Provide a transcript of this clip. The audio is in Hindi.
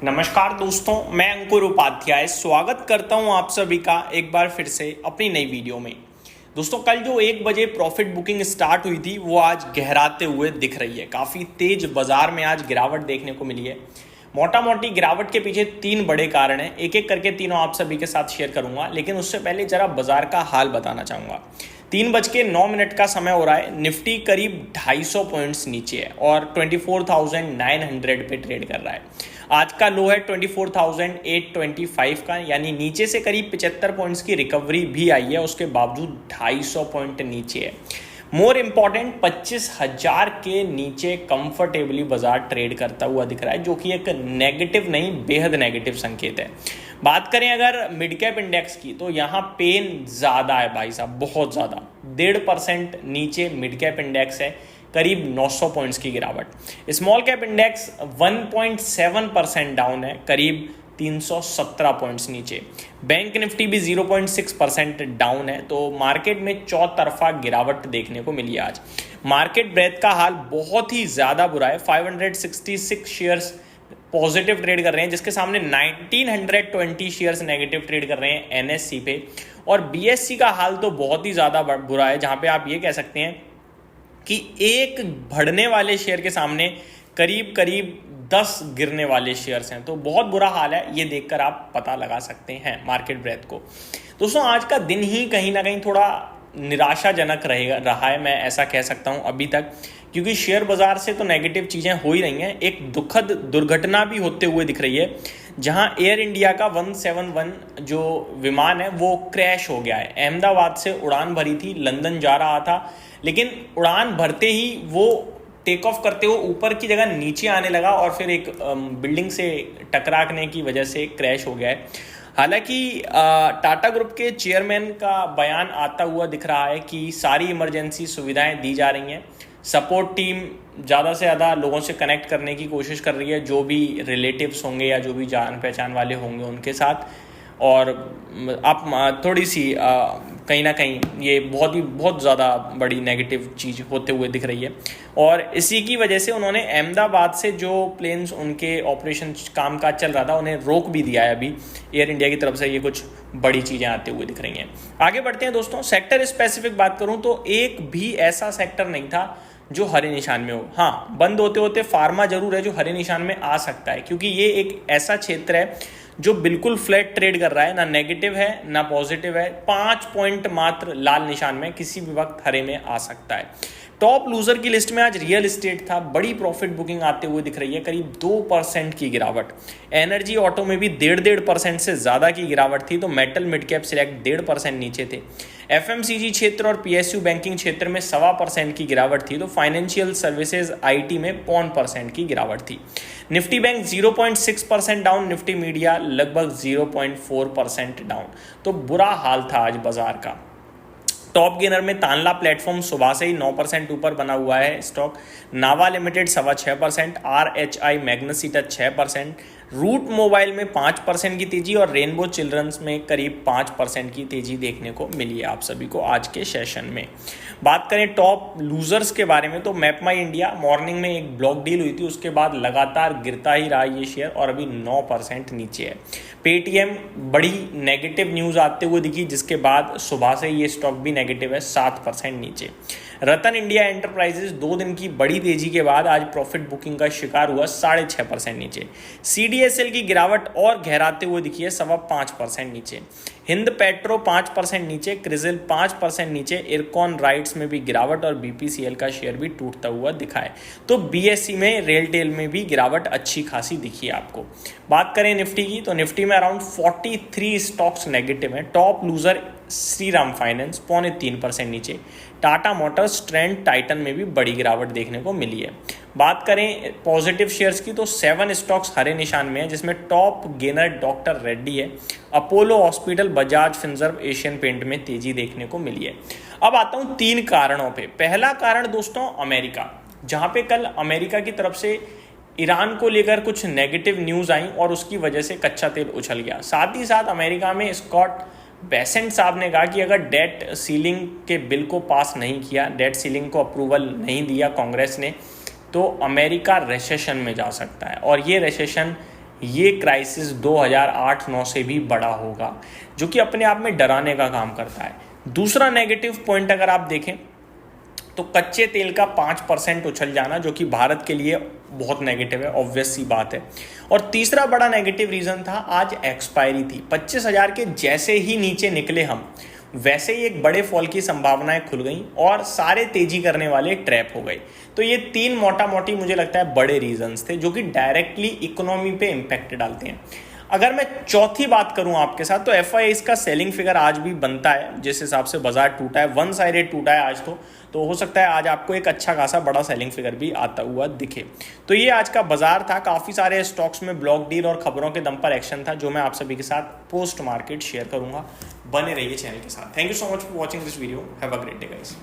नमस्कार दोस्तों, मैं अंकुर उपाध्याय स्वागत करता हूं आप सभी का एक बार फिर से अपनी नई वीडियो में। दोस्तों, कल जो 1 बजे प्रॉफिट बुकिंग स्टार्ट हुई थी वो आज गहराते हुए दिख रही है। काफ़ी तेज बाजार में आज गिरावट देखने को मिली है। मोटा मोटी गिरावट के पीछे 3 बड़े कारण हैं। एक एक करके तीनों आप सभी के साथ शेयर करूंगा, लेकिन उससे पहले जरा बाजार का हाल बताना चाहूँगा। 3:09 का समय हो रहा है। निफ्टी करीब 250 पॉइंट्स नीचे है और 24,900 पे ट्रेड कर रहा है। आज का लो है 24,825 का, यानी नीचे से करीब 75 पॉइंट्स की रिकवरी भी आई है। उसके बावजूद 250 पॉइंट नीचे है। मोर इम्पॉर्टेंट 25,000 के नीचे कंफर्टेबली बाजार ट्रेड करता हुआ दिख रहा है, जो कि एक नेगेटिव नहीं, बेहद नेगेटिव संकेत है। बात करें अगर मिड कैप इंडेक्स की, तो यहाँ पेन ज़्यादा है भाई साहब, बहुत ज़्यादा। 1.5% नीचे मिड कैप इंडेक्स है, करीब 900 पॉइंट्स की गिरावट। स्मॉल कैप इंडेक्स 1.7% डाउन है, करीब 317 पॉइंट्स नीचे। बैंक निफ्टी भी 0.6% डाउन है। तो मार्केट में चौतरफा गिरावट देखने को मिली आज। मार्केट ब्रेथ का हाल बहुत ही ज़्यादा बुरा है। 566 शेयर्स पॉजिटिव ट्रेड कर रहे हैं, जिसके सामने 1920 शेयर्स नेगेटिव ट्रेड कर रहे हैं एनएससी पे। और बीएससी का हाल तो बहुत ही ज़्यादा बुरा है, जहाँ पे आप ये कह सकते हैं कि एक बढ़ने वाले शेयर के सामने करीब करीब 10 गिरने वाले शेयर्स हैं। तो बहुत बुरा हाल है, ये देखकर आप पता लगा सकते हैं मार्केट ब्रेथ को। दोस्तों, आज का दिन ही कहीं ना कहीं थोड़ा निराशाजनक रहा है, मैं ऐसा कह सकता हूं अभी तक, क्योंकि शेयर बाजार से तो नेगेटिव चीज़ें हो ही रही हैं। एक दुखद दुर्घटना भी होते हुए दिख रही है, जहां एयर इंडिया का 171 जो विमान है वो क्रैश हो गया है। अहमदाबाद से उड़ान भरी थी, लंदन जा रहा था, लेकिन उड़ान भरते ही वो टेक ऑफ करते हुए ऊपर की जगह नीचे आने लगा और फिर एक बिल्डिंग से टकराने की वजह से क्रैश हो गया है। हालांकि टाटा ग्रुप के चेयरमैन का बयान आता हुआ दिख रहा है कि सारी इमरजेंसी सुविधाएं दी जा रही हैं। सपोर्ट टीम ज़्यादा से ज़्यादा लोगों से कनेक्ट करने की कोशिश कर रही है, जो भी रिलेटिव्स होंगे या जो भी जान पहचान वाले होंगे उनके साथ। और आप थोड़ी सी कहीं ना कहीं ये बहुत ज़्यादा बड़ी नेगेटिव चीज़ होते हुए दिख रही है। और इसी की वजह से उन्होंने अहमदाबाद से जो प्लेन्स उनके ऑपरेशन काम काज चल रहा था उन्हें रोक भी दिया है अभी एयर इंडिया की तरफ से। ये कुछ बड़ी चीज़ें आते हुए दिख रही हैं। आगे बढ़ते हैं दोस्तों। सेक्टर स्पेसिफिक बात करूँ तो एक भी ऐसा सेक्टर नहीं था जो हरे निशान में हो। हाँ, बंद होते होते फार्मा जरूर है जो हरे निशान में आ सकता है, क्योंकि ये एक ऐसा क्षेत्र है जो बिल्कुल फ्लैट ट्रेड कर रहा है, ना नेगेटिव है ना पॉजिटिव है। 5 पॉइंट मात्र लाल निशान में, किसी भी वक्त हरे में आ सकता है। टॉप लूजर की लिस्ट में आज रियल एस्टेट था। बड़ी प्रॉफिट बुकिंग आते हुए दिख रही है, करीब 2% की गिरावट। एनर्जी ऑटो में भी 1.5% से ज़्यादा की गिरावट थी। तो मेटल मिड कैप सिलेक्ट 1.5% नीचे थे। एफएमसीजी क्षेत्र और पीएसयू बैंकिंग क्षेत्र में 1.25% की गिरावट थी। तो फाइनेंशियल सर्विसेज आईटी में 0.5% की गिरावट थी। Nifty bank 0.6% down, Nifty media लगभग 0.4% डाउन। तो बुरा हाल था आज बाजार का। टॉप गेनर में तानला प्लेटफॉर्म सुबह से ही 9% ऊपर बना हुआ है stock. Nava limited 6.25%, RHI Magnesita 6%, Route Mobile में 5% की तेजी और रेनबो चिल्ड्रंस में करीब 5% की तेजी देखने को मिली है आप सभी को आज के सेशन में। बात करें टॉप लूजर्स के बारे में, तो मैपमाई इंडिया मॉर्निंग में एक ब्लॉक डील हुई थी, उसके बाद लगातार गिरता ही रहा ये शेयर और अभी 9% नीचे है। पेटीएम बड़ी नेगेटिव न्यूज़ आते हुए दिखी, जिसके बाद सुबह से ये स्टॉक भी नेगेटिव है, 7% नीचे। रतन इंडिया एंटरप्राइजेज 2 दिन की बड़ी तेजी के बाद आज प्रॉफिट बुकिंग का शिकार हुआ, 6.5% नीचे। सीडीएसएल की गिरावट और गहराते हुए दिखी है, 5.25% नीचे। हिंद पेट्रो 5% नीचे, क्रिजिल 5% नीचे। इरकॉन राइट्स में भी गिरावट और बीपीसीएल का शेयर भी टूटता हुआ दिखा है। तो बीएससी में, रेलटेल में भी गिरावट अच्छी खासी दिखी है आपको। बात करें निफ्टी की, तो निफ्टी में अराउंड 43 स्टॉक्स नेगेटिव हैं। टॉप लूजर श्रीराम फाइनेंस 0.3% नीचे। टाटा मोटर्स, ट्रेंड, टाइटन में भी बड़ी गिरावट देखने को मिली है। बात करें पॉजिटिव शेयर्स की, तो 7 स्टॉक्स हरे निशान में है, जिसमें टॉप गेनर डॉक्टर रेड्डी है। Apollo hospital, Bajaj Finserv, Asian paint में तेजी देखने को मिली है। अब आता हूं 3 कारणों पे। पहला कारण दोस्तों अमेरिका, जहां पे कल अमेरिका की तरफ से ईरान को लेकर कुछ नेगेटिव न्यूज़ आई और उसकी वजह से कच्चा तेल उछल गया। साथ ही साथ अमेरिका में स्कॉट बेसेंट साहब ने कहा कि अगर डेट सीलिंग के बिल को पास नहीं किया, डेट सीलिंग को अप्रूवल नहीं दिया कांग्रेस ने, तो अमेरिका रिसेशन में जा सकता है। और ये रिसेशन ये क्राइसिस 2008-9 से भी बड़ा होगा, जो कि अपने आप में डराने का काम करता है। दूसरा नेगेटिव पॉइंट अगर आप देखें तो कच्चे तेल का 5% उछल जाना, जो कि भारत के लिए बहुत नेगेटिव है, ऑब्वियस सी बात है। और तीसरा बड़ा नेगेटिव रीज़न था, आज एक्सपायरी थी 25,000 के जैसे ही नीचे निकले हम, वैसे ही एक बड़े फॉल की संभावनाएं खुल गई और सारे तेजी करने वाले ट्रैप हो गए। तो ये तीन मोटा मोटी मुझे लगता है बड़े रीजंस थे जो कि डायरेक्टली इकोनॉमी पे इम्पैक्ट डालते हैं। अगर मैं चौथी बात करूं आपके साथ, तो FIIs का सेलिंग फिगर आज भी बनता है, जिस हिसाब से बाजार टूटा है, वन साइडेड टूटा है आज तो हो सकता है आज आपको एक अच्छा खासा बड़ा सेलिंग फिगर भी आता हुआ दिखे। तो ये आज का बाजार था, काफ़ी सारे स्टॉक्स में ब्लॉक डील और खबरों के दम पर एक्शन था, जो मैं आप सभी के साथ पोस्ट मार्केट शेयर करूंगा। बने रहिए चैनल के साथ। Thank you so much for watching this video. Have a great day guys.